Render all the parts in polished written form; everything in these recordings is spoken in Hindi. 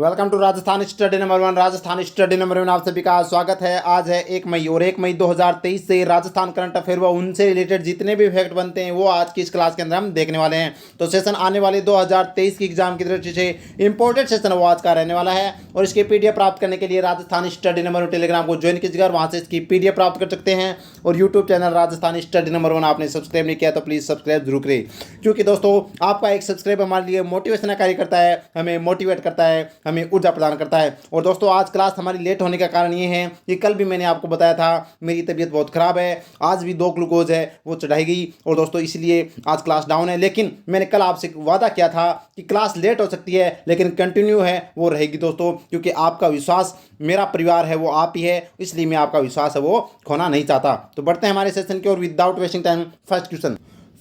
Welcome to Rajasthan study number 1। Rajasthan study number 1 आप सभी का स्वागत है। आज है 1 मई और 1 मई 2023 से राजस्थान करंट अफेयर व उनसे रिलेटेड जितने भी फैक्ट बनते हैं वो आज की इस क्लास के अंदर हम देखने वाले हैं। तो सेशन आने वाले 2023 की एग्जाम की दृष्टि से इंपॉर्टेंट सेशन वो आज का रहने वाला है और इसके पीडीएफ प्राप्त करने के लिए राजस्थान स्टडी नंबर 1 टेलीग्राम को ज्वाइन कीजिएगा और वहाँ से इसकी पीडीएफ प्राप्त कर सकते हैं। और YouTube channel Rajasthan study number 1 आपने सब्सक्राइब नहीं किया तो प्लीज़ सब्सक्राइब जरूर करें, क्योंकि दोस्तों आपका एक सब्सक्राइब हमारे लिए मोटिवेशन का कार्य करता है, हमें मोटिवेट करता है, हमें ऊर्जा प्रदान करता है। और दोस्तों आज क्लास हमारी लेट होने का कारण ये है कि कल भी मैंने आपको बताया था मेरी तबीयत बहुत ख़राब है, आज भी 2 ग्लूकोज है वो चढ़ाई गई और दोस्तों इसलिए आज क्लास डाउन है। लेकिन मैंने कल आपसे वादा किया था कि क्लास लेट हो सकती है लेकिन कंटिन्यू है वो रहेगी दोस्तों, क्योंकि आपका विश्वास मेरा परिवार है वो आप ही है, इसलिए मैं आपका विश्वास है वो खोना नहीं चाहता। तो बढ़ते हैं हमारे सेशन की और without wasting time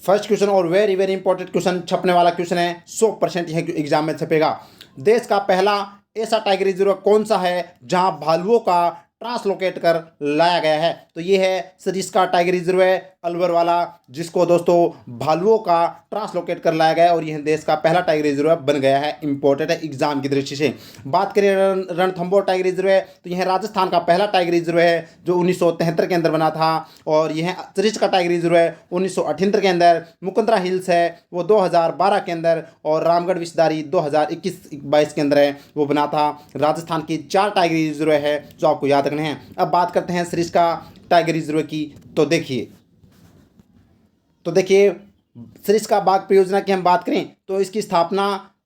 first question और वेरी वेरी इंपॉर्टेंट क्वेश्चन छपने वाला क्वेश्चन है, 100% यह एग्जाम में छपेगा। देश का पहला ऐसा टाइगर रिजर्व कौन सा है जहां भालुओं का ट्रांसलोकेट कर लाया गया है? तो ये है सरिस्का टाइगर रिजर्व है अलवर वाला, जिसको दोस्तों भालुओं का ट्रांसलोकेट कर लाया गया है और यह देश का पहला टाइगर रिजर्व बन गया है। इंपॉर्टेंट है एग्जाम की दृष्टि से। बात करें रणथंभौर टाइगर रिजर्व है तो यह राजस्थान का पहला टाइगर रिजर्व है जो 1973 के अंदर बना था। और यह सरिस्का टाइगर रिजर्व है 1978 के अंदर। मुकुंदरा हिल्स है वो 2012 के अंदर और रामगढ़ विषधारी 2021-22 के अंदर है वो बना था। राजस्थान की 4 टाइगर रिजर्व है जो आपको याद रखने हैं। अब बात करते हैं सरिस्का टाइगर रिजर्व की। तो देखिए सरिस्का बाघ परियोजना की हम बात करें तो इसकी स्थापना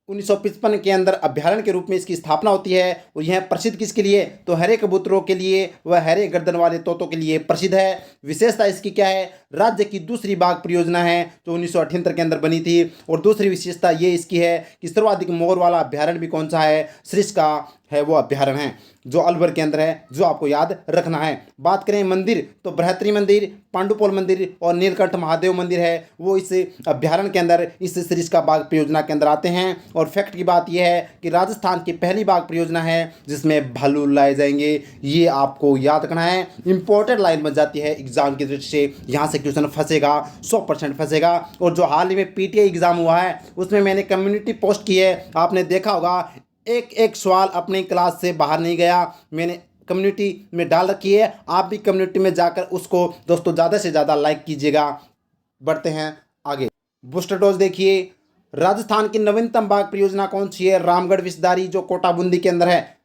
1955 के अंदर अभ्यारण्य के रूप में इसकी स्थापना होती है। और यह प्रसिद्ध किसके लिए? तो हरे कबूतरों के लिए व हरे गर्दन वाले तोतों के लिए प्रसिद्ध है। विशेषता इसकी क्या है? राज्य की दूसरी बाघ परियोजना है जो 1978 के अंदर बनी थी। और दूसरी विशेषता ये इसकी है कि सर्वाधिक मोर वाला अभ्यारण्य भी कौन सा है? सरिस्का है वो अभ्यारण्य है जो अलवर के अंदर है, जो आपको याद रखना है। बात करें मंदिर तो बृहत्तरी मंदिर, पांडुपोल मंदिर और नीलकंठ महादेव मंदिर है वो इस अभ्यारण्य के अंदर इस सरिस्का बाघ परियोजना के अंदर आते हैं। और फैक्ट की बात यह है कि राजस्थान की पहली बाघ परियोजना है जिसमें भालू लाए जाएंगे, ये आपको याद रखना है। इंपॉर्टेंट लाइन बन जाती है एग्जाम की दृष्टि से, यहाँ से क्वेश्चन फंसेगा, 100% फंसेगा। और जो हाल ही में पीटीआई एग्जाम हुआ है उसमें मैंने कम्युनिटी पोस्ट की है, आपने देखा होगा एक सवाल अपनी क्लास से बाहर नहीं गया, मैंने कम्युनिटी में डाल रखी है। आप भी कम्युनिटी में जाकर उसको दोस्तों ज़्यादा से ज़्यादा लाइक कीजिएगा। बढ़ते हैं आगे। बूस्टर डोज देखिए, राजस्थान की नवीनतम बाघ परियोजना कौन सी है? रामगढ़ विषधारी जो कोटा बूंदी के अंदर है।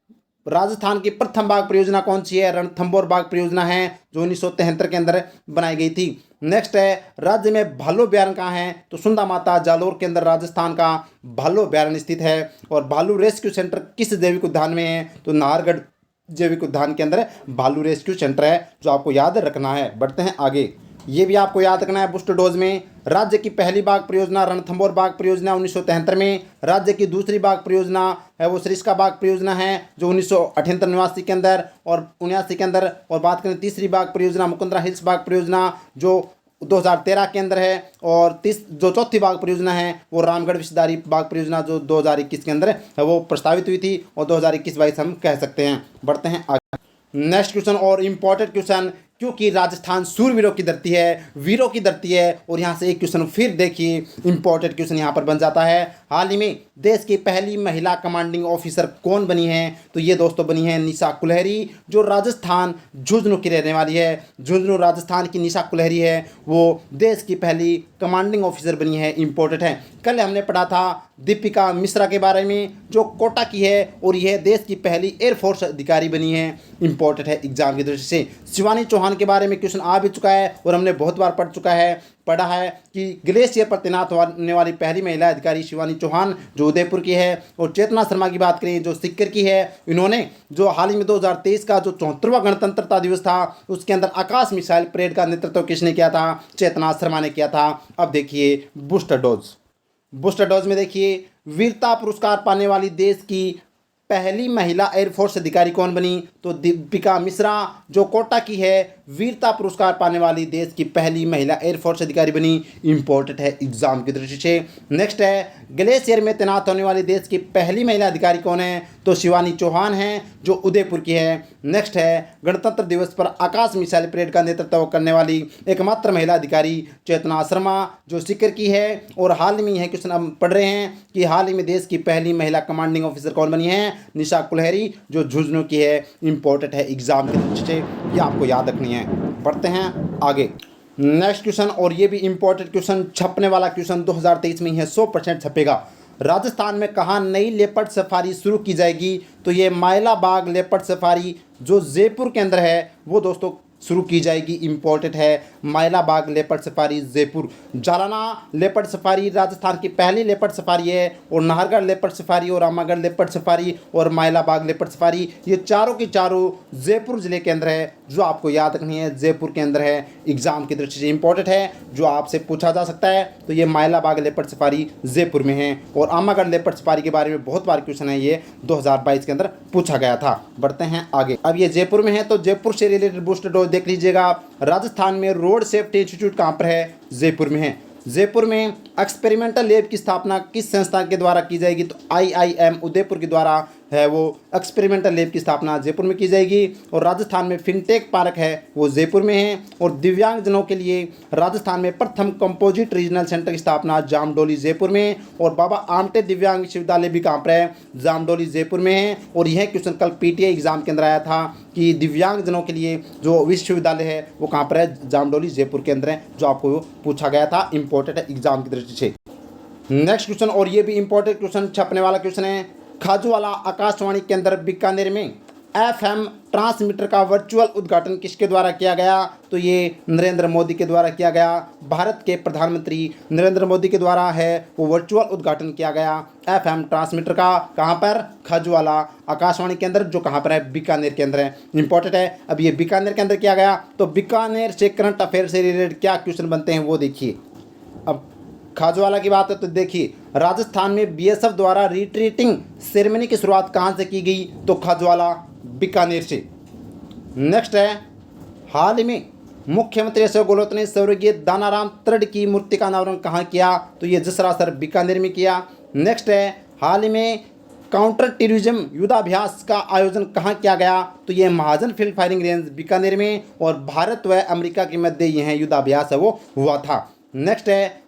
राजस्थान की प्रथम बाघ परियोजना कौन सी है? रणथंभौर बाघ परियोजना है जो 1973 के अंदर बनाई गई थी। नेक्स्ट है राज्य में भालू अभ्यारण्य कहाँ है? तो सुंदा माता जालोर के अंदर राजस्थान का भालू अभ्यारण्य स्थित है। और भालू रेस्क्यू सेंटर किस जैविक उद्यान में है? तो नाहरगढ़ जैविक उद्यान के अंदर भालू रेस्क्यू सेंटर है जो आपको याद रखना है। बढ़ते हैं आगे, ये भी आपको याद रखना है। बूस्टर डोज में राज्य की पहली बाघ परियोजना रणथंभौर बाघ परियोजना 1973 में। राज्य की दूसरी बाघ परियोजना है वो सरिस्का बाघ परियोजना है जो 1978-89 के अंदर और 79 के अंदर। और बात करें तीसरी बाघ परियोजना मुकुंदरा हिल्स बाघ परियोजना जो 2013 के अंदर है। और जो चौथी बाघ परियोजना है वो रामगढ़ विषधारी बाघ परियोजना जो 2021 के अंदर है वो प्रस्तावित हुई थी और 2021-22 हम कह सकते हैं। बढ़ते हैं आगे। नेक्स्ट क्वेश्चन और इम्पॉर्टेंट क्वेश्चन, क्योंकि राजस्थान सूरवीरों की धरती है, वीरों की धरती है। और यहाँ से एक क्वेश्चन फिर देखिए, इंपॉर्टेंट क्वेश्चन यहाँ पर बन जाता है। हाल ही में देश की पहली महिला कमांडिंग ऑफिसर कौन बनी है? तो ये दोस्तों बनी है निशा कुलहरी जो राजस्थान झुंझुनू की रहने वाली है। झुंझुनू राजस्थान की निशा कुलहरी है वो देश की पहली कमांडिंग ऑफिसर बनी है। इंपॉर्टेंट है। कल हमने पढ़ा था दीपिका मिश्रा के बारे में जो कोटा की है और यह देश की पहली एयरफोर्स अधिकारी बनी है। इंपॉर्टेंट है एग्जाम की दृष्टि से। शिवानी चौहान के बारे में क्वेश्चन आ भी चुका है और हमने बहुत बार पढ़ा है कि ग्लेशियर पर तैनात होने वाली पहली महिला अधिकारी शिवानी चौहान जो उदयपुर की है। और चेतना शर्मा की बात करें जो सिक्कर की है, इन्होंने जो हाल ही में 2023 का जो 74वां गणतंत्रता दिवस था उसके अंदर आकाश मिसाइल परेड का नेतृत्व किसने किया था? चेतना शर्मा ने किया था। अब देखिए बूस्टर डोज में देखिए वीरता पुरस्कार पाने वाली देश की पहली महिला एयरफोर्स अधिकारी कौन बनी? तो दीपिका मिश्रा जो कोटा की है वीरता पुरस्कार पाने वाली देश की पहली महिला एयरफोर्स अधिकारी बनी। इंपॉर्टेंट है एग्जाम की दृष्टि से। नेक्स्ट है ग्लेशियर में तैनात होने वाली देश की पहली महिला अधिकारी कौन है? तो शिवानी चौहान हैं जो उदयपुर की है। नेक्स्ट है गणतंत्र दिवस पर आकाश मिसाइल परेड का नेतृत्व करने वाली एकमात्र महिला अधिकारी चेतना शर्मा जो सीकर की है। और हाल ही में यह क्वेश्चन हम पढ़ रहे हैं कि हाल ही में देश की पहली महिला कमांडिंग ऑफिसर कौन बनी है? निशा कुलहरी जो झुंझुनू की है। इंपॉर्टेंट है एग्जाम की दृष्टि से, ये आपको याद रखनी है। बढ़ते हैं आगे नेक्स्ट क्वेश्चन, और ये भी इंपॉर्टेंट क्वेश्चन, छपने वाला क्वेश्चन 2023 में है, 100% छपेगा। राजस्थान में कहाँ नई लेपर्ड सफारी शुरू की जाएगी? तो ये मायला बाग लेपर्ड सफारी जो जयपुर के अंदर है वो दोस्तों शुरू की जाएगी। इंपॉर्टेंट है Mayla Bagh leopard safari Jaipur. Jhalana leopard safari Rajasthan की पहली लेपर्ड सफारी है। और नाहरगढ़ लेपर्ड सफारी और रामागढ़ लेपर्ड सफारी और मायला बाग लेपर्ड सफारी ये चारों की चारों जयपुर ज़िले के अंदर है, जो आपको याद रखनी है। जयपुर के अंदर है, एग्जाम की दृष्टि से इंपॉर्टेंट है, जो आपसे पूछा जा सकता है। तो ये मायला बाग लेपर्ड सफारी जयपुर में है। और आमागढ़ लेपर्ड सफारी के बारे में बहुत बार क्वेश्चन है, ये 2022 के अंदर पूछा गया था। बढ़ते हैं आगे। अब ये जयपुर में है तो जयपुर से रिलेटेड बूस्टर डोज देख लीजिएगा। राजस्थान में रोड सेफ्टी इंस्टीट्यूट कहाँ पर है? जयपुर में है। जयपुर में एक्सपेरिमेंटल लैब की स्थापना किस संस्था के द्वारा की जाएगी? तो IIM उदयपुर के द्वारा है वो एक्सपेरिमेंटल लैब की स्थापना जयपुर में की जाएगी। और राजस्थान में फिनटेक पार्क है वो जयपुर में है। और दिव्यांगजनों के लिए राजस्थान में प्रथम कंपोजिट रीजनल सेंटर की स्थापना जामडोली जयपुर में। और बाबा आमटे दिव्यांग विश्वविद्यालय भी कहाँ पर है? जामडोली जयपुर में है। और यह क्वेश्चन कल PTI एग्जाम के अंदर आया था कि दिव्यांगजनों के लिए जो विश्वविद्यालय है वो कहाँ पर है? जामडोली जयपुर के अंदर है, जो आपको पूछा गया था। इंपॉर्टेंट है एग्जाम की दृष्टि से। नेक्स्ट क्वेश्चन, और ये भी इंपॉर्टेंट क्वेश्चन, छपने वाला क्वेश्चन है। खाजूवाला आकाशवाणी के अंदर बीकानेर में FM ट्रांसमीटर का वर्चुअल उद्घाटन किसके द्वारा किया गया? तो ये नरेंद्र मोदी के द्वारा किया गया। भारत के प्रधानमंत्री नरेंद्र मोदी के द्वारा है वो वर्चुअल उद्घाटन किया गया FM ट्रांसमीटर का। कहाँ पर? खाजूवाला आकाशवाणी के अंदर, जो कहाँ पर है? बीकानेर के अंदर है। इंपॉर्टेंट है। अब ये बीकानेर के अंदर किया गया, तो बीकानेर से करंट अफेयर से रिलेटेड क्या क्वेश्चन बनते हैं वो देखिए। अब खाजूवाला की बात है तो देखिए, राजस्थान में BSF द्वारा रिट्रीटिंग सेरेमनी की शुरुआत कहाँ से की गई? तो खाजूवाला बीकानेर से। नेक्स्ट है, हाल ही में मुख्यमंत्री अशोक गहलोत ने स्वर्गीय दानाराम तर्ड की मूर्ति का अनावरण कहाँ किया? तो ये जसरासर बीकानेर में किया। नेक्स्ट है, हाल ही में काउंटर टेररिज्म युद्धाभ्यास का आयोजन कहाँ किया गया? तो ये महाजन फील्ड फायरिंग रेंज बीकानेर में। और भारत व अमेरिका के मध्य यह युद्धाभ्यास है वो हुआ था। नेक्स्ट है,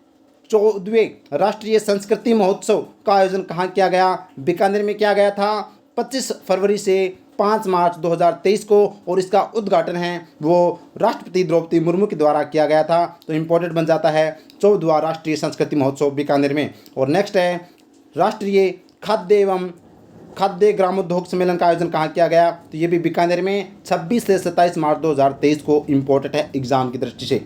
14वें राष्ट्रीय संस्कृति महोत्सव का आयोजन कहाँ किया गया? बीकानेर में किया गया था 25 फरवरी से 5 मार्च 2023 को। और इसका उद्घाटन है वो राष्ट्रपति द्रौपदी मुर्मू के द्वारा किया गया था। तो इंपॉर्टेंट बन जाता है 14वां राष्ट्रीय संस्कृति महोत्सव बीकानेर में। और नेक्स्ट है, राष्ट्रीय खाद्य एवं खाद्य ग्रामोद्योग सम्मेलन का आयोजन कहाँ किया गया? तो ये भी बीकानेर में 26 से 27 मार्च 2023 को। इंपॉर्टेंट है एग्जाम की दृष्टि से।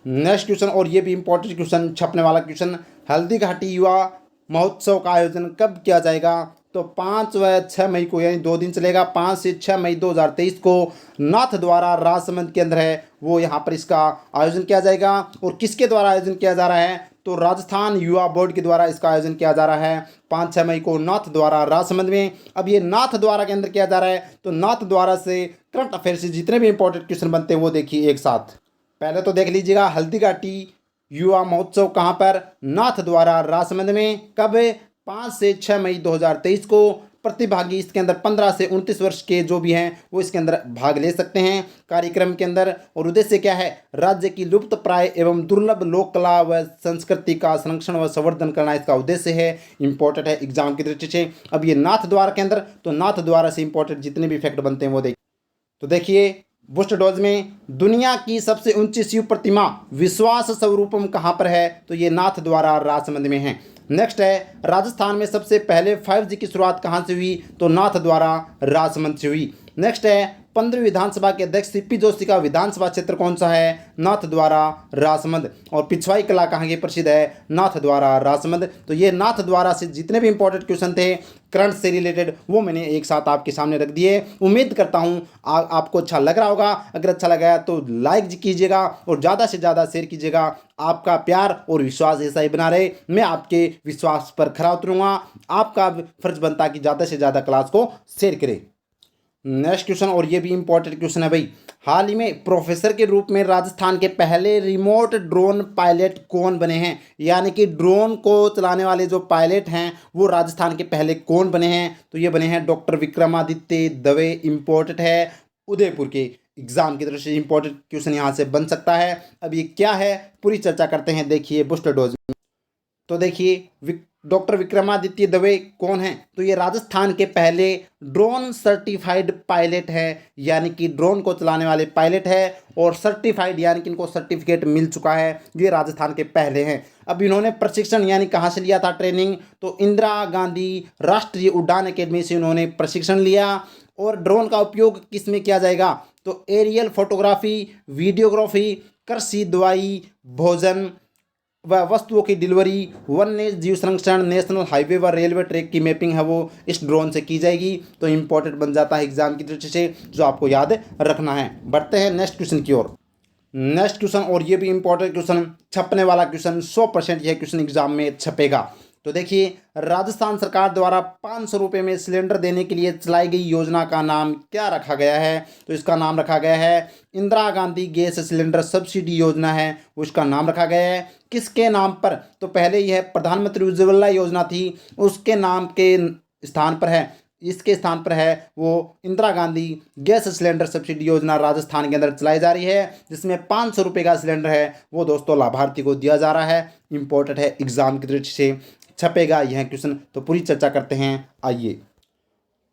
नेक्स्ट क्वेश्चन, और ये भी इंपॉर्टेंट क्वेश्चन, छपने वाला क्वेश्चन, हल्दी घाटी युवा महोत्सव का आयोजन कब किया जाएगा? तो 5 व 6 मई को, यानी 2 दिन चलेगा। 5 से 6 मई 2023 को नाथ द्वारा राजसमंद के अंदर है वो यहाँ पर इसका आयोजन किया जाएगा। और किसके द्वारा आयोजन किया जा रहा है? तो राजस्थान युवा बोर्ड के द्वारा इसका आयोजन किया जा रहा है 5-6 मई को नाथ द्वारा राजसमंद में। अब ये नाथ द्वारा के अंदर किया जा रहा है, तो नाथ द्वारा से करंट अफेयर से जितने भी इंपॉर्टेंट क्वेश्चन बनते हैं वो देखिए एक साथ। पहले तो देख लीजिएगा, हल्दी घाटी युवा महोत्सव कहाँ पर? नाथ द्वारा राजसमंद में। कब? 5 से 6 मई 2023 को। प्रतिभागी इसके अंदर 15 से 29 वर्ष के जो भी हैं वो इसके अंदर भाग ले सकते हैं कार्यक्रम के अंदर। और उद्देश्य क्या है? राज्य की लुप्त प्राय एवं दुर्लभ लोक कला व संस्कृति का संरक्षण व संवर्धन करना इसका उद्देश्य है। इंपॉर्टेंट है एग्जाम की दृष्टि से। अब ये नाथ द्वारा के अंदर, तो नाथ द्वारा से इंपॉर्टेंट जितने भी फैक्ट बनते हैं वो देखिए। तो देखिए, बूस्टर डोज में दुनिया की सबसे ऊंची शिव प्रतिमा विश्वास स्वरूपम कहाँ पर है? तो ये नाथ द्वारा राजसमंद में है। नेक्स्ट है, राजस्थान में सबसे पहले 5G की शुरुआत कहाँ से हुई? तो नाथ द्वारा राजसमंद से हुई। नेक्स्ट है, 15वीं विधानसभा के अध्यक्ष CP जोशी का विधानसभा क्षेत्र कौन सा है? नाथ द्वारा राजसमंद। और पिछवाई कला कहाँ की प्रसिद्ध है? नाथ द्वारा राजसमंद। तो ये नाथ द्वारा से जितने भी इंपॉर्टेंट क्वेश्चन थे करंट से रिलेटेड वो मैंने एक साथ आपके सामने रख दिए। उम्मीद करता हूँ आपको अच्छा लग रहा होगा। अगर अच्छा लगा तो लाइक कीजिएगा और ज़्यादा से ज़्यादा शेयर कीजिएगा। आपका प्यार और विश्वास ऐसा ही बना रहे, मैं आपके विश्वास पर खरा उतरूँगा। आपका फर्ज बनता कि ज़्यादा से ज़्यादा क्लास को शेयर करें। नेक्स्ट क्वेश्चन, और ये भी इंपॉर्टेंट क्वेश्चन है भाई, हाल ही में प्रोफेसर के रूप में राजस्थान के पहले रिमोट ड्रोन पायलट कौन बने हैं, यानी कि ड्रोन को चलाने वाले जो पायलट हैं वो राजस्थान के पहले कौन बने हैं? तो ये बने हैं डॉक्टर विक्रमादित्य दवे। इम्पोर्टेंट है, उदयपुर के एग्जाम की तरफ से इंपॉर्टेंट क्वेश्चन यहाँ से बन सकता है। अब ये क्या है पूरी चर्चा करते हैं। देखिए बूस्टर डोज, तो देखिए डॉक्टर विक्रमादित्य दवे कौन है? तो ये राजस्थान के पहले ड्रोन सर्टिफाइड पायलट है, यानी कि ड्रोन को चलाने वाले पायलट है और सर्टिफाइड यानी कि इनको सर्टिफिकेट मिल चुका है। ये राजस्थान के पहले हैं। अब इन्होंने प्रशिक्षण यानी कहाँ से लिया था ट्रेनिंग? तो इंदिरा गांधी राष्ट्रीय उड़ान अकेडमी से इन्होंने प्रशिक्षण लिया। और ड्रोन का उपयोग किस में किया जाएगा? तो एरियल फोटोग्राफी, वीडियोग्राफी, कृषि, दवाई, भोजन व वस्तुओं की डिलीवरी, वन्य जीव संरक्षण, नेशनल हाईवे व रेलवे ट्रैक की मैपिंग है वो इस ड्रोन से की जाएगी। तो इंपॉर्टेंट बन जाता है एग्जाम की दृष्टि से, जो आपको याद रखना है। बढ़ते हैं नेक्स्ट क्वेश्चन की ओर। नेक्स्ट क्वेश्चन, और ये भी इंपॉर्टेंट क्वेश्चन, छपने वाला क्वेश्चन, 100% यह क्वेश्चन एग्जाम में छपेगा। तो देखिए, राजस्थान सरकार द्वारा 500 रुपये में सिलेंडर देने के लिए चलाई गई योजना का नाम क्या रखा गया है? तो इसका नाम रखा गया है Indira Gandhi gas cylinder subsidy योजना है, उसका नाम रखा गया है। किसके नाम पर? तो पहले यह प्रधानमंत्री उज्ज्वला योजना थी, उसके नाम के स्थान पर है, इसके स्थान पर है वो Indira Gandhi gas cylinder subsidy योजना राजस्थान के अंदर चलाई जा रही है, जिसमें 500 रुपये का सिलेंडर है वो दोस्तों लाभार्थी को दिया जा रहा है। इंपॉर्टेंट है, एग्जाम की दृष्टि से छपेगा यह क्वेश्चन। तो पूरी चर्चा करते हैं, आइए।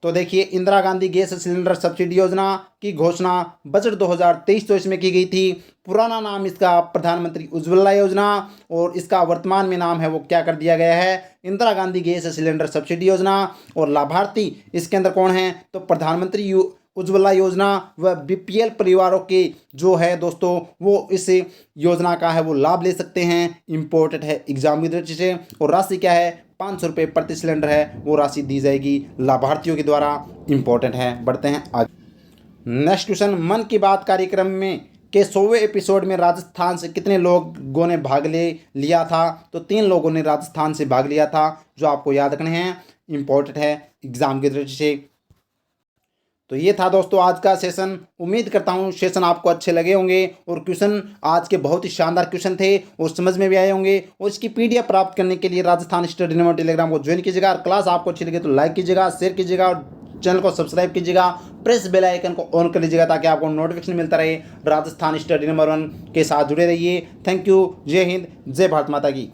तो देखिए, Indira Gandhi gas cylinder subsidy योजना की घोषणा बजट 2023-24 में की गई थी। पुराना नाम इसका प्रधानमंत्री उज्ज्वला योजना, और इसका वर्तमान में नाम है वो क्या कर दिया गया है? Indira Gandhi gas cylinder subsidy योजना। और लाभार्थी इसके अंदर कौन है? तो प्रधानमंत्री उज्ज्वला योजना व बीपीएल परिवारों के जो है दोस्तों वो इस योजना का है वो लाभ ले सकते हैं। इम्पोर्टेंट है एग्जाम की दृष्टि से। और राशि क्या है? 500 रुपये प्रति सिलेंडर है वो राशि दी जाएगी लाभार्थियों के द्वारा। इम्पोर्टेंट है, बढ़ते हैं आगे। नेक्स्ट क्वेश्चन, मन की बात कार्यक्रम में के 100वें एपिसोड में राजस्थान से कितने लोगों ने भाग ले लिया था? तो 3 लोगों ने राजस्थान से भाग लिया था, जो आपको याद रखने हैं। इम्पोर्टेंट है एग्जाम की दृष्टि से। तो ये था दोस्तों आज का सेशन। उम्मीद करता हूँ सेशन आपको अच्छे लगे होंगे और क्वेश्चन आज के बहुत ही शानदार क्वेश्चन थे और समझ में भी आए होंगे। और इसकी पीडीएफ प्राप्त करने के लिए राजस्थान स्टडी नंबर टेलीग्राम को ज्वाइन कीजिएगा। क्लास आपको अच्छी लगे तो लाइक कीजिएगा, शेयर कीजिएगा और चैनल को सब्सक्राइब कीजिएगा। प्रेस बेल आइकन को ऑन कर लीजिएगा ताकि आपको नोटिफिकेशन मिलता रहे। राजस्थान स्टडी नंबर 1 के साथ जुड़े रहिए। Thank you. जय हिंद, जय भारत माता की।